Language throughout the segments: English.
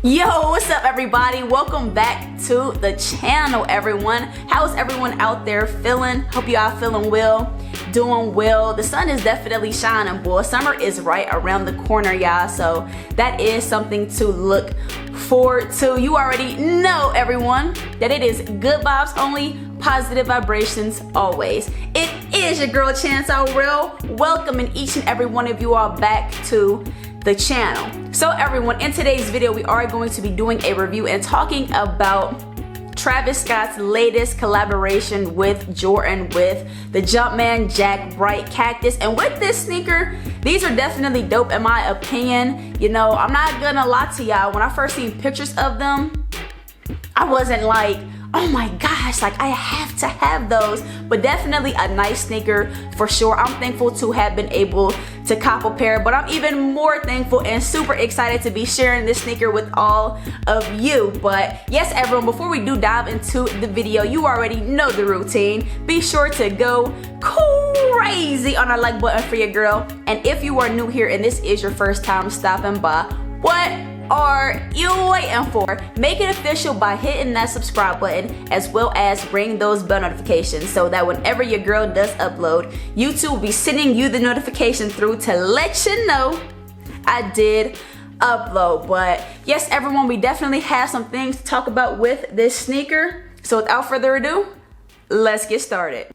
Yo, what's up everybody? Welcome back to the channel, everyone. How's everyone out there feeling? Hope you all feeling well, doing well. The sun is definitely shining, boy. Summer is right around the corner, y'all. So that is something to look forward to. You already know, everyone, that it is good vibes only, positive vibrations always. It is your girl Chanze Aurel, welcoming each and every one of you all back to the channel. So everyone, in today's video we are going to be doing a review and talking about Travis Scott's latest collaboration with Jordan with the Jumpman Jack Bright Cactus. And with this sneaker, these are definitely dope in my opinion. You know, I'm not gonna lie to y'all, when I first seen pictures of them, I wasn't like, oh my gosh, like I have to have those, but definitely a nice sneaker for sure. I'm thankful to have been able to cop a pair, but I'm even more thankful and super excited to be sharing this sneaker with all of you. But yes, everyone, before we do dive into the video, you already know the routine. Be sure to go crazy on our like button for your girl. And if you are new here and this is your first time stopping by, what are you waiting for? Make it official by hitting that subscribe button, as well as ring those bell notifications, so that whenever your girl does upload, YouTube will be sending you the notification through to let you know I did upload. But yes, everyone, we definitely have some things to talk about with this sneaker. So without further ado, let's get started.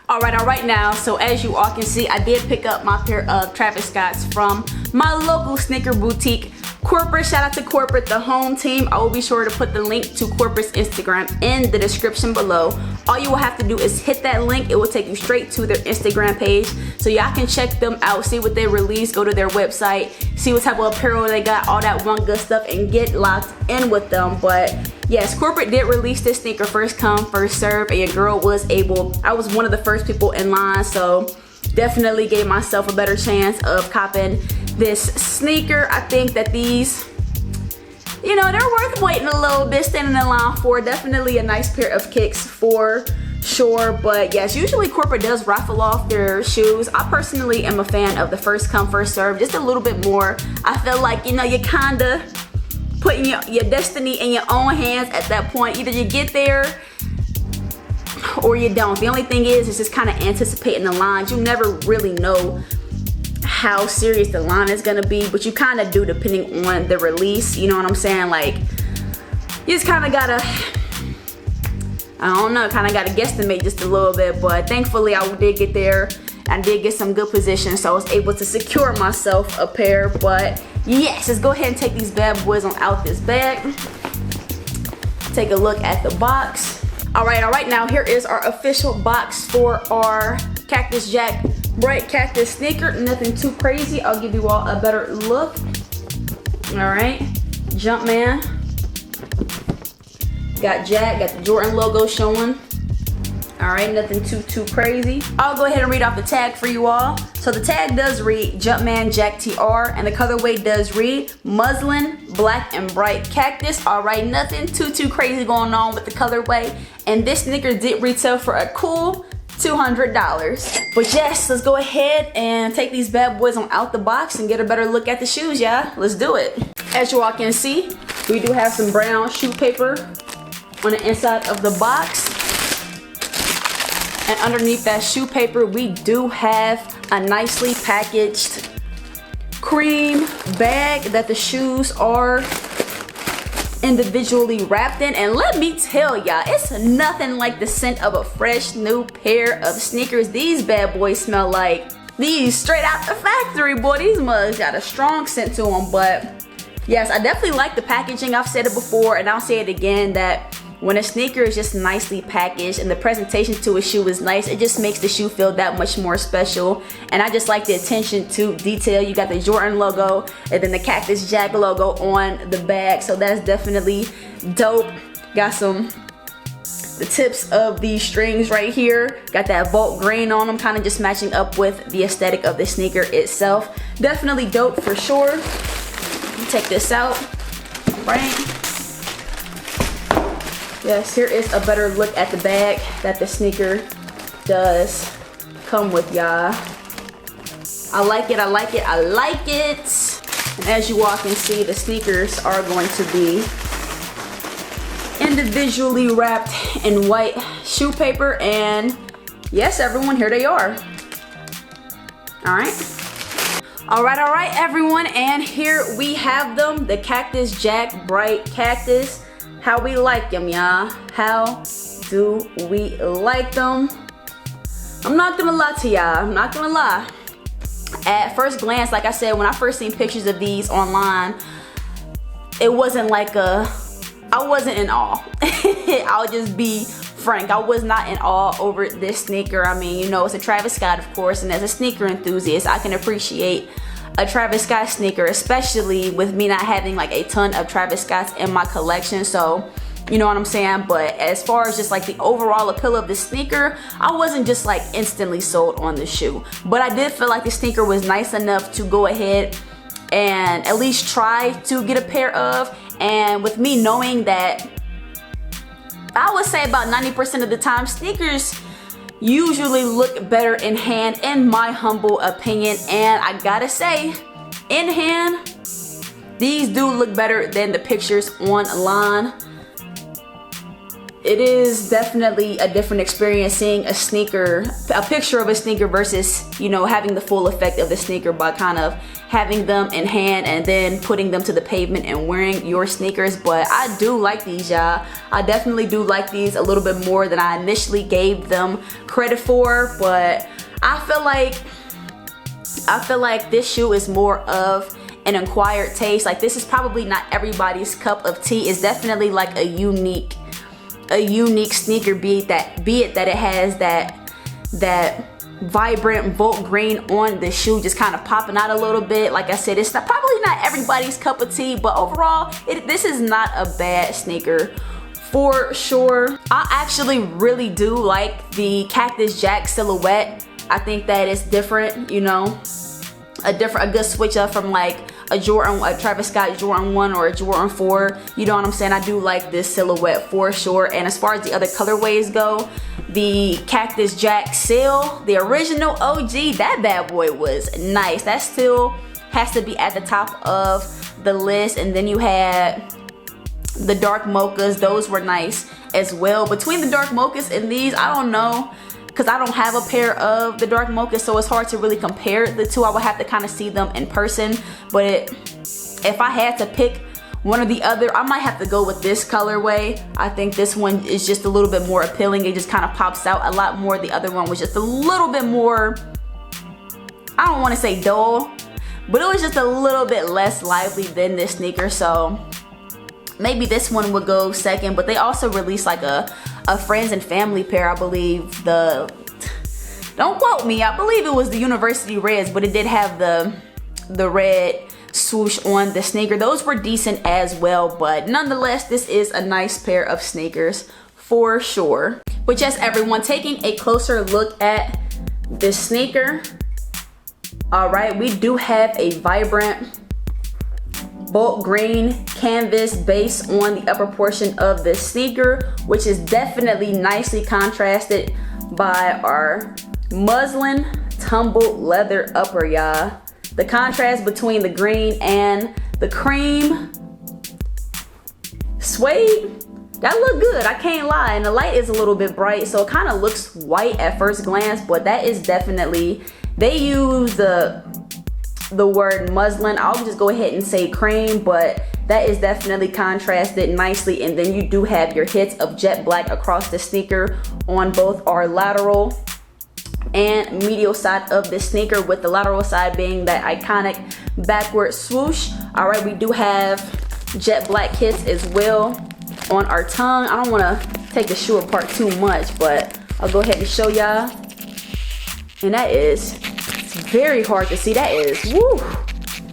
All right now, so as you all can see, I did pick up my pair of Travis Scotts from my local sneaker boutique, Corporate. Shout out to Corporate, the home team. I will be sure to put the link to Corporate's Instagram in the description below. All you will have to do is hit that link. It will take you straight to their Instagram page, so y'all can check them out, see what they release, go to their website, see what type of apparel they got, all that one good stuff, and get locked in with them. But yes, Corporate did release this sneaker first come, first serve, and your girl was able, I was one of the first people in line, so definitely gave myself a better chance of copping this sneaker. I think that these, you know, they're worth waiting a little bit, standing in line for. Definitely a nice pair of kicks for sure. But yes, usually Corporate does raffle off their shoes. I personally am a fan of the first come, first serve, just a little bit more. I feel like, you know, you kinda putting your destiny in your own hands at that point. Either you get there or you don't. The only thing is just kind of anticipating the lines. You never really know how serious the line is gonna be, but you kind of do depending on the release. You know what I'm saying? Like, you just kind of gotta, I don't know, kind of gotta guesstimate just a little bit. But thankfully I did get there. I did get some good position, so I was able to secure myself a pair. But yes, let's go ahead and take these bad boys on out this bag. Take a look at the box. All right, now here is our official box for our Cactus Jack Bright Cactus sneaker. Nothing too crazy. I'll give you all a better look. All right, Jumpman. Got Jack, got the Jordan logo showing. All right, nothing too crazy. I'll go ahead and read off the tag for you all. So the tag does read Jumpman Jack TR, and the colorway does read Muslin Black and Bright Cactus. All right, nothing too crazy going on with the colorway. And this sneaker did retail for a cool $200. But yes, let's go ahead and take these bad boys on out the box and get a better look at the shoes, y'all. Let's do it. As you all can see, we do have some brown shoe paper on the inside of the box. And underneath that shoe paper, we do have a nicely packaged cream bag that the shoes are individually wrapped in. And let me tell y'all, it's nothing like the scent of a fresh new pair of sneakers. These bad boys smell like these straight out the factory, boy. These mugs got a strong scent to them. But yes, I definitely like the packaging. I've said it before and I'll say it again, that when a sneaker is just nicely packaged and the presentation to a shoe is nice, it just makes the shoe feel that much more special. And I just like the attention to detail. You got the Jordan logo and then the Cactus Jack logo on the bag, so that's definitely dope. Got the tips of these strings right here, got that Volt grain on them, kind of just matching up with the aesthetic of the sneaker itself. Definitely dope for sure. Take this out, right? Yes, here is a better look at the bag that the sneaker does come with, y'all. I like it, I like it, I like it. And as you all can see, the sneakers are going to be individually wrapped in white shoe paper. And yes, everyone, here they are. All right, everyone, and here we have them, the Cactus Jack Bright Cactus. How we like them, y'all? How do we like them? I'm not gonna lie to y'all, I'm not gonna lie. At first glance, like I said, when I first seen pictures of these online, it wasn't like I wasn't in awe. I'll just be frank, I was not in awe over this sneaker. I mean, you know, it's a Travis Scott, of course, and as a sneaker enthusiast, I can appreciate a Travis Scott sneaker, especially with me not having like a ton of Travis Scotts in my collection. So, you know what I'm saying? But as far as just like the overall appeal of the sneaker, I wasn't just like instantly sold on the shoe. But I did feel like the sneaker was nice enough to go ahead and at least try to get a pair of. And with me knowing that, I would say about 90% of the time, sneakers usually look better in hand, in my humble opinion. And I gotta say, in hand, these do look better than the pictures online. It is definitely a different experience seeing a sneaker, a picture of a sneaker versus, you know, having the full effect of the sneaker by kind of having them in hand and then putting them to the pavement and wearing your sneakers. But I do like these, y'all. I definitely do like these a little bit more than I initially gave them credit for. But I feel like this shoe is more of an acquired taste. Like, this is probably not everybody's cup of tea. It's definitely like a unique sneaker, be it that it has that vibrant Volt green on the shoe just kind of popping out a little bit. Like I said, it's probably not everybody's cup of tea, but overall this is not a bad sneaker for sure. I actually really do like the Cactus Jack silhouette. I think that it's different, you know, a good switch up from like a Travis Scott Jordan 1 or a Jordan 4. You know what I'm saying? I do like this silhouette for sure. And as far as the other colorways go, the Cactus Jack Seal, the original OG, that bad boy was nice. That still has to be at the top of the list. And then you had the dark mochas. Those were nice as well. Between the dark mochas and these, I don't know, because I don't have a pair of the dark mocha, so it's hard to really compare the two. I would have to kind of see them in person. But if I had to pick one or the other, I might have to go with this colorway. I think this one is just a little bit more appealing. It just kind of pops out a lot more. The other one was just a little bit more, I don't want to say dull, but it was just a little bit less lively than this sneaker. So maybe this one would go second. But they also released like a friends and family pair, I believe. Don't quote me, I believe it was the University Reds, but it did have the red swoosh on the sneaker. Those were decent as well, but nonetheless, this is a nice pair of sneakers for sure. But yes, everyone, taking a closer look at this sneaker. All right, we do have a vibrant Bolt green canvas base on the upper portion of the sneaker, which is definitely nicely contrasted by our muslin tumbled leather upper, y'all. The contrast between the green and the cream suede, that look good, I can't lie. And the light is a little bit bright, so it kind of looks white at first glance, but that is definitely, they use the word muslin. I'll just go ahead and say cream, but that is definitely contrasted nicely. And then you do have your hits of jet black across the sneaker on both our lateral and medial side of the sneaker, with the lateral side being that iconic backward swoosh. All right, we do have jet black hits as well on our tongue. I don't want to take the shoe apart too much, but I'll go ahead and show y'all. And that is, it's very hard to see. That is, woo,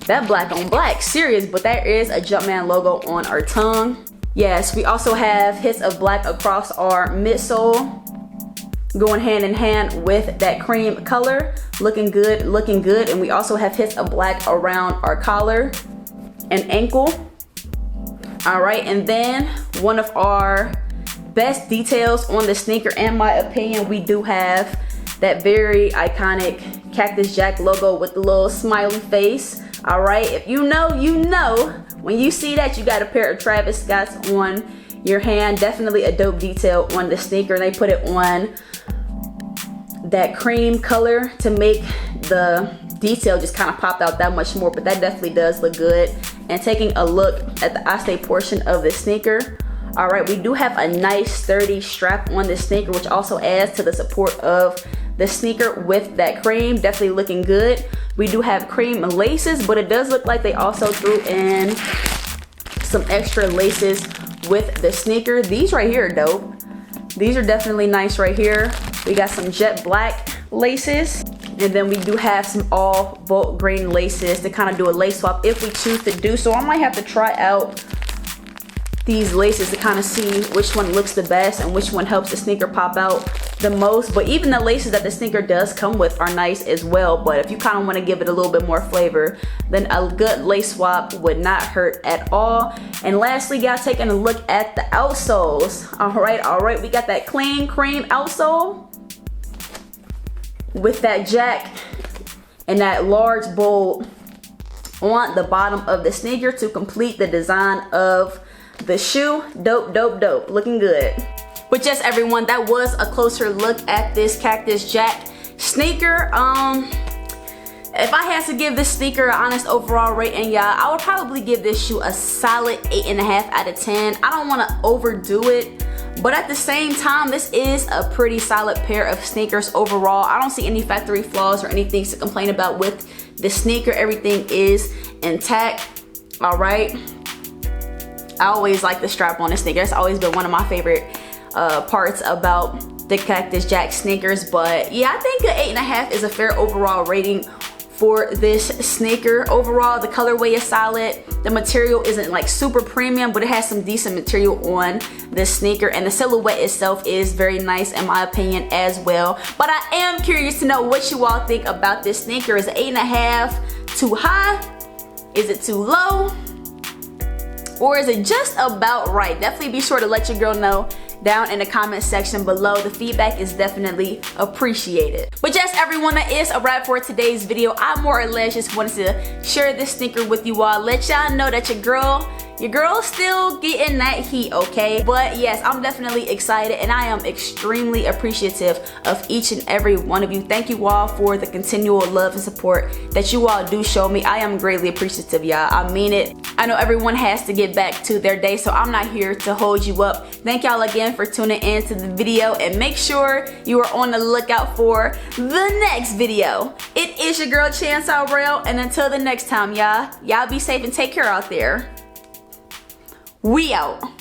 that black on black, serious. But there is a Jumpman logo on our tongue. Yes, we also have hits of black across our midsole, going hand in hand with that cream color. Looking good, looking good. And we also have hits of black around our collar and ankle. All right, and then one of our best details on the sneaker, in my opinion, we do have that very iconic Cactus Jack logo with the little smiley face All right, if you know, you know. When you see that, you got a pair of Travis Scotts on your hand. Definitely a dope detail on the sneaker. They put it on that cream color to make the detail just kind of pop out that much more, but that definitely does look good. And taking a look at the I stay portion of the sneaker, all right, we do have a nice sturdy strap on this sneaker, which also adds to the support of the sneaker with that cream. Definitely looking good. We do have cream laces, but it does look like they also threw in some extra laces with the sneaker. These right here are dope. These are definitely nice right here. We got some jet black laces, and then we do have some all volt green laces to kind of do a lace swap if we choose to do so. I might have to try out these laces to kind of see which one looks the best and which one helps the sneaker pop out the most. But even the laces that the sneaker does come with are nice as well. But if you kind of want to give it a little bit more flavor, then a good lace swap would not hurt at all. And lastly, guys, taking a look at the outsoles. All right, we got that clean cream outsole with that jack and that large bolt on the bottom of the sneaker to complete the design of the shoe. Dope, dope, dope. Looking good. But yes, everyone, that was a closer look at this Cactus Jack sneaker. If I had to give this sneaker an honest overall rating, y'all, I would probably give this shoe a solid 8.5 out of 10. I don't want to overdo it, but at the same time, this is a pretty solid pair of sneakers overall. I don't see any factory flaws or anything to complain about with the sneaker. Everything is intact. All right. I always like the strap on the sneaker. It's always been one of my favorite parts about the Cactus Jack sneakers. But yeah, I think an 8.5 is a fair overall rating for this sneaker. Overall, the colorway is solid. The material isn't like super premium, but it has some decent material on this sneaker, and the silhouette itself is very nice in my opinion as well. But I am curious to know what you all think about this sneaker. Is 8.5 too high? Is it too low? Or is it just about right? Definitely be sure to let your girl know down in the comment section below. The feedback is definitely appreciated. But yes, everyone, that is a wrap for today's video. I more or less just wanted to share this sneaker with you all, let y'all know that your girl's still getting that heat, okay? But yes, I'm definitely excited, and I am extremely appreciative of each and every one of you. Thank you all for the continual love and support that you all do show me. I am greatly appreciative, y'all. I mean it. I know everyone has to get back to their day, so I'm not here to hold you up. Thank y'all again for tuning in to the video, and make sure you are on the lookout for the next video. It is your girl Chanze Aurel, and until the next time, y'all be safe and take care out there. We out.